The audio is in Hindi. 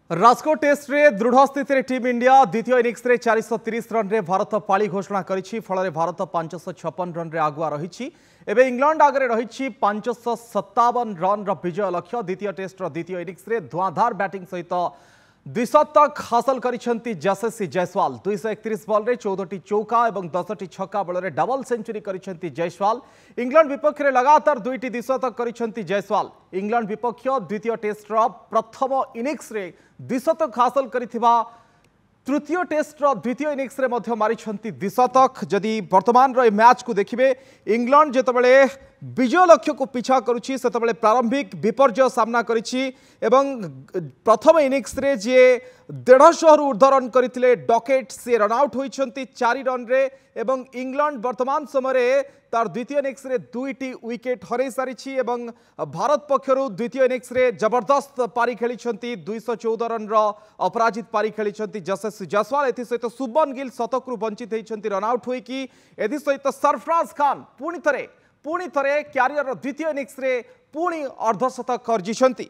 राजकोट टेस्ट रे दृढ़ स्थित टीम इंडिया द्वितीय इनिंग्स रे 430 रन रे भारत पाली घोषणा करिछि। फल भारत 556 रन रे आगुआ रही। एवं इंग्लैंड आगे रही 557 रन विजय लक्ष्य। द्वितीय टेस्ट द्वितीय इनिंग्स रे धुआंधार बैटिंग सहित द्विशतक हासिल करिसेंती यशस्वी जायसवाल। 231 बॉल रे 14टी चौका और 10टी छक्का बल रे डबल सेंचुरी करिसेंती जायसवाल। इंग्लैंड विपक्ष रे लगातार 2टी द्विशतक करिसेंती जायसवाल। इंग्लैंड विपक्ष द्वितीय टेस्ट प्रथम इनिंग्स रे द्विशतक हासिल करिथिबा तृतीय टेस्ट द्वितीय इनिंग्स रे मध्य मारिछंती द्विशतक। जदि वर्तमान रो मैच को देखिबे इंग्लैंड जेतबेले विजय लक्ष्य को पिछा करुछि सेतबेले प्रारंभिक विपर्जय सामना करिछि एवं प्रथम इनिंग्स रे जे 150 रु ऊर्ध्व रन करथिले डकेट से रन आउट होइछंती 4 रन रे। एवं इंग्लैंड वर्तमान समय तार द्वितीय इनिंग्स रे 2टी विकेट हरै सारिछि एवं भारत पक्षरु द्वितीय इनिंग्स रे जबरदस्त पारी खेलिछंती 214 रन रो अपराजित पारी खेलिछंती यशस्वी जायसवाल। एथि सहित शुभमन गिल शतक रु वंचित होइछंती रन आउट होइकी। एथि सहित सरफराज खान पुणी थरे क्यारियर द्वितीय इनिंग्स रे पुणी अर्धशतक अर्जिछंती।